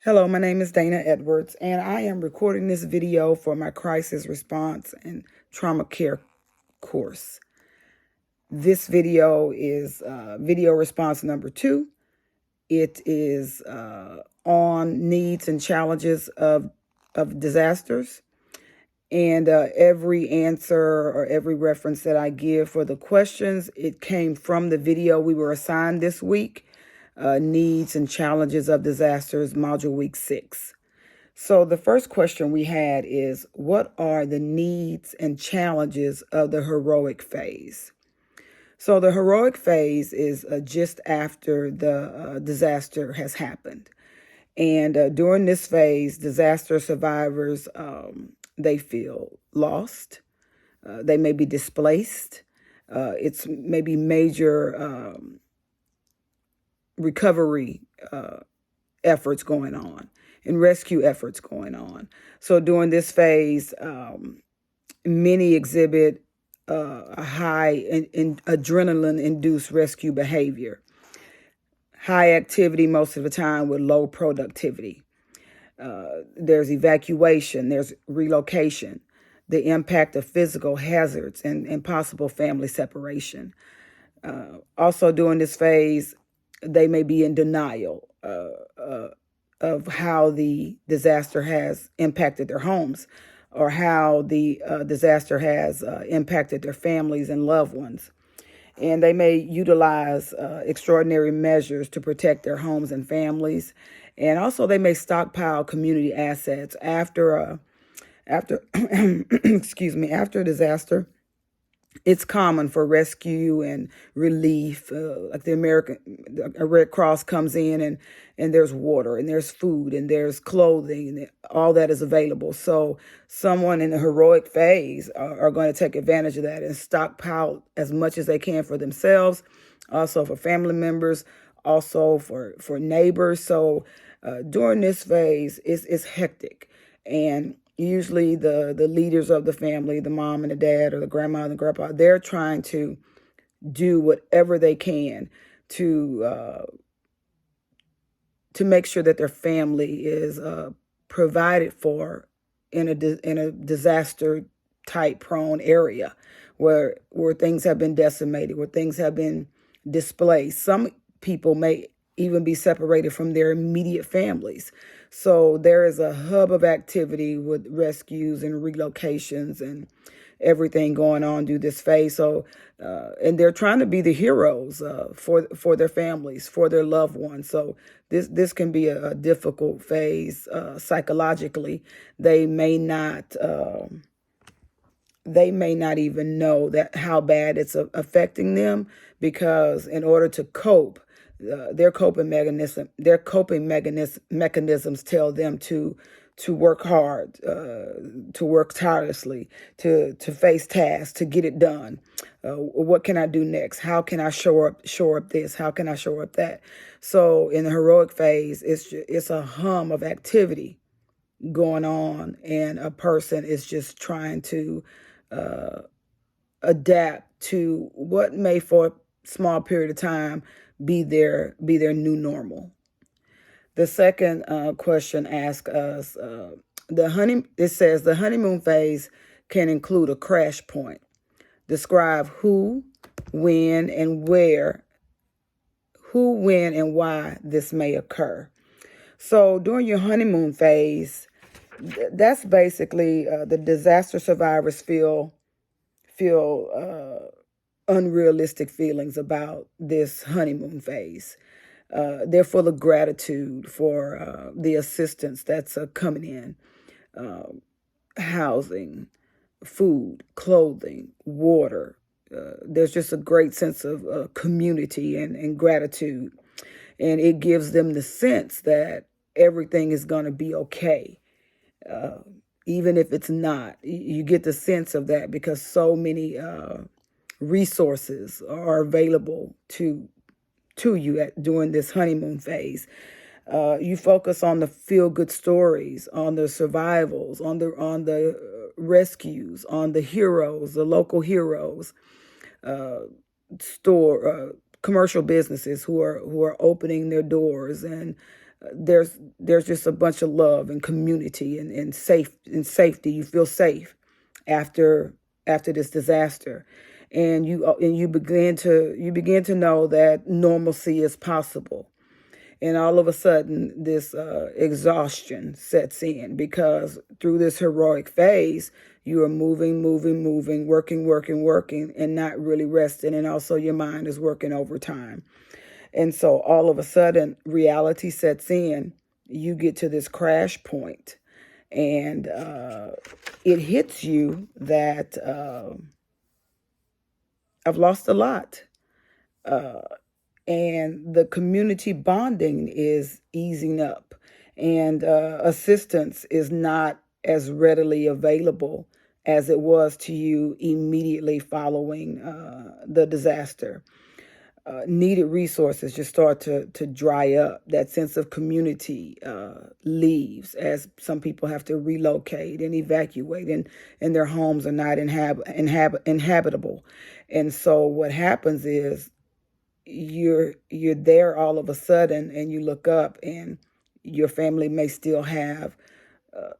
Hello, my name is Dana Edwards, and I am recording this video for my crisis response and trauma care course. This video is video response number 2. It is on needs and challenges of disasters. And every answer or every reference that I give for the questions, it came from the video we were assigned this week, Needs and Challenges of Disasters, Module Week 6. So the first question we had is, what are the needs and challenges of the heroic phase? So the heroic phase is just after the disaster has happened. And during this phase, disaster survivors, they feel lost. They may be displaced. It's maybe major recovery efforts going on and rescue efforts going on. So during this phase, many exhibit a high in adrenaline-induced rescue behavior, high activity most of the time with low productivity. There's evacuation, there's relocation, the impact of physical hazards and possible family separation. Also during this phase, they may be in denial of how the disaster has impacted their homes or how the disaster has impacted their families and loved ones. And they may utilize extraordinary measures to protect their homes and families. And also they may stockpile community assets after excuse me, after a disaster. It's common for rescue and relief, like the American Red Cross comes in and there's water and there's food and there's clothing and all that is available. So someone in the heroic phase are going to take advantage of that and stockpile as much as they can for themselves, also for family members, also for neighbors. So during this phase, it's hectic. And usually the leaders of the family, the mom and the dad or the grandma and the grandpa, they're trying to do whatever they can to make sure that their family is provided for in a disaster type prone area where things have been decimated, where things have been displaced. Some people may even be separated from their immediate families. So there is a hub of activity with rescues and relocations and everything going on through this phase. So, and they're trying to be the heroes for their families, for their loved ones. So this can be a difficult phase psychologically. They may not even know that how bad it's affecting them, because in order to cope, their coping mechanisms tell them to work hard, to work tirelessly, to face tasks, to get it done. What can I do next? How can I shore up this? How can I shore up that? So in the heroic phase, it's a hum of activity going on, and a person is just trying to adapt to what may, for a small period of time, be their new normal. The second question asks us, it says the honeymoon phase can include a crash point. Describe who, when, and why this may occur. So during your honeymoon phase, that's basically the disaster survivors feel unrealistic feelings about this honeymoon phase. They're full of gratitude for the assistance that's coming in, housing, food, clothing, water. There's just a great sense of community and gratitude. And it gives them the sense that everything is going to be okay. Even if it's not, you get the sense of that because so many resources are available to you during this honeymoon phase. You focus on the feel-good stories, on the survivals, on the rescues, on the heroes, the local heroes, commercial businesses who are opening their doors and there's just a bunch of love and community and safety. You feel safe after this disaster, and you begin to know that normalcy is possible. And all of a sudden, this exhaustion sets in, because through this heroic phase, you are moving, working, and not really resting. And also your mind is working overtime. And so all of a sudden, reality sets in. You get to this crash point, and it hits you that I've lost a lot. And the community bonding is easing up, and assistance is not as readily available as it was to you immediately following the disaster. Needed resources just start to dry up. That sense of community leaves, as some people have to relocate and evacuate, and their homes are not inhabitable. And so what happens is you're there all of a sudden, and you look up, and your family may still have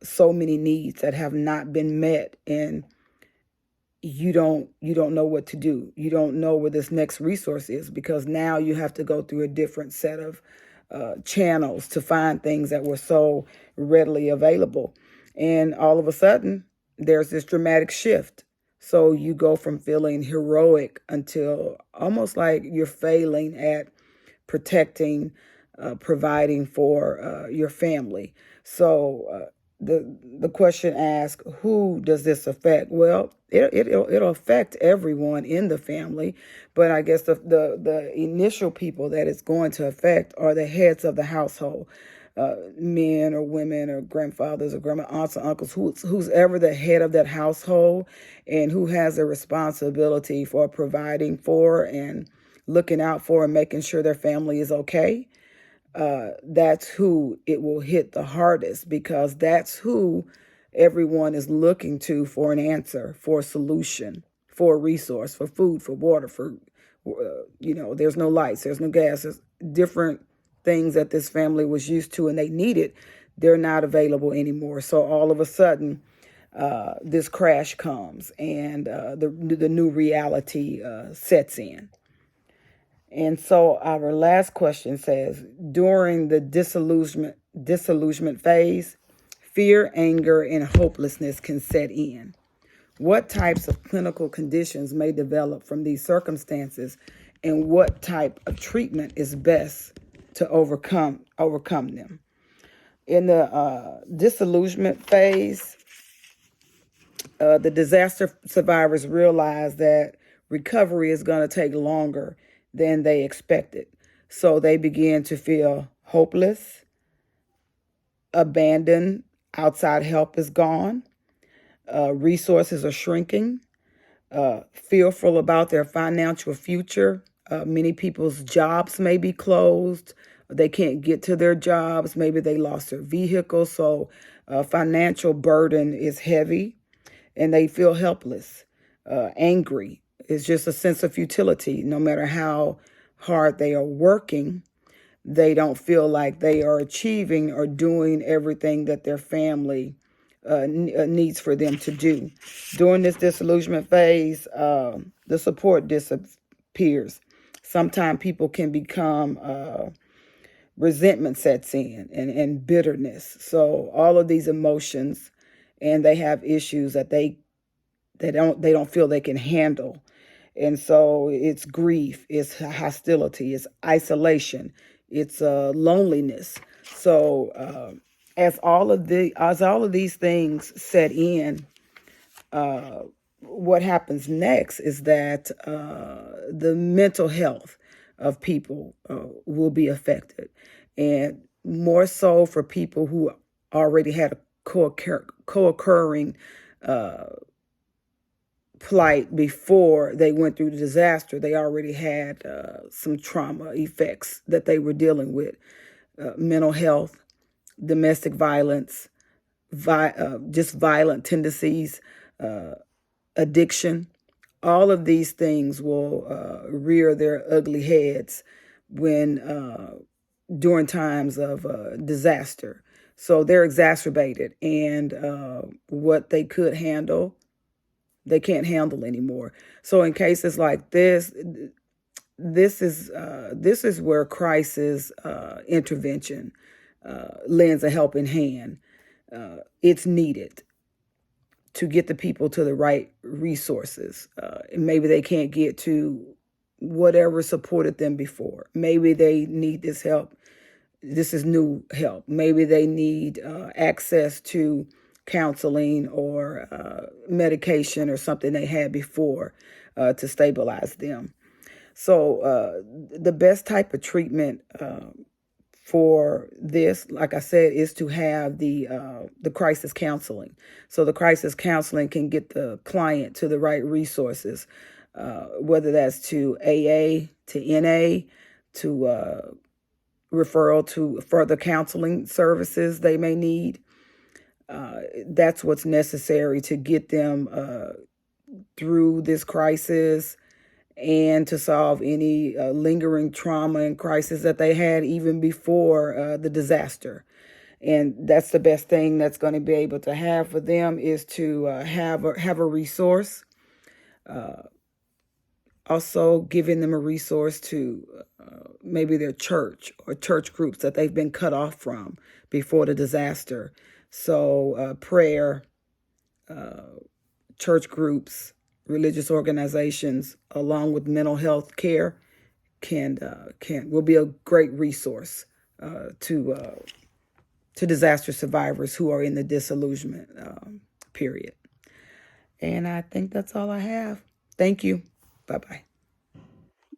so many needs that have not been met, and you don't know what to do. You don't know where this next resource is, because now you have to go through a different set of channels to find things that were so readily available. And all of a sudden, there's this dramatic shift. So you go from feeling heroic until almost like you're failing at protecting, providing for your family. So the question asks, who does this affect? Well, it'll affect everyone in the family, but I guess the initial people that it's going to affect are the heads of the household. Men or women or grandfathers or grandma, aunts or uncles, who's ever the head of that household, and who has the responsibility for providing for and looking out for and making sure their family is okay. That's who it will hit the hardest, because that's who everyone is looking to for an answer, for a solution, for a resource, for food, for water, for, there's no lights, there's no gas, there's different things that this family was used to and they needed. They're not available anymore. So all of a sudden, this crash comes, and the new reality sets in. And so our last question says, during the disillusionment phase, fear, anger, and hopelessness can set in. What types of clinical conditions may develop from these circumstances, and what type of treatment is best to overcome them? In the disillusionment phase, the disaster survivors realize that recovery is going to take longer than they expected. So they begin to feel hopeless, abandoned, outside help is gone, resources are shrinking, fearful about their financial future. Many people's jobs may be closed. They can't get to their jobs. Maybe they lost their vehicle. So financial burden is heavy, and they feel helpless, angry. It's just a sense of futility. No matter how hard they are working, they don't feel like they are achieving or doing everything that their family needs for them to do. During this disillusionment phase, the support disappears. Sometimes people can become resentment sets in, and bitterness. So all of these emotions, and they have issues that they don't feel they can handle. And so it's grief, it's hostility, it's isolation, it's loneliness. So as all of these things set in, what happens next is that the mental health of people will be affected, and more so for people who already had a co-occurring plight before they went through the disaster. They already had some trauma effects that they were dealing with. Mental health, domestic violence, just violent tendencies, addiction. All of these things will rear their ugly heads when during times of disaster. So they're exacerbated, and what they could handle, they can't handle anymore. So in cases like this is where crisis intervention lends a helping hand. It's needed to get the people to the right resources. And maybe they can't get to whatever supported them before. Maybe they need this help. This is new help. Maybe they need access to counseling or medication or something they had before to stabilize them. So the best type of treatment for this, like I said, is to have the crisis counseling. So the crisis counseling can get the client to the right resources, whether that's to AA, to NA, to referral to further counseling services they may need. That's what's necessary to get them through this crisis and to solve any lingering trauma and crisis that they had even before the disaster. And that's the best thing that's going to be able to have for them, is to have a resource. Also giving them a resource to maybe their church or church groups that they've been cut off from before the disaster. So prayer, church groups, religious organizations, along with mental health care, will be a great resource to disaster survivors who are in the disillusionment period. And I think that's all I have. Thank you. Bye-bye.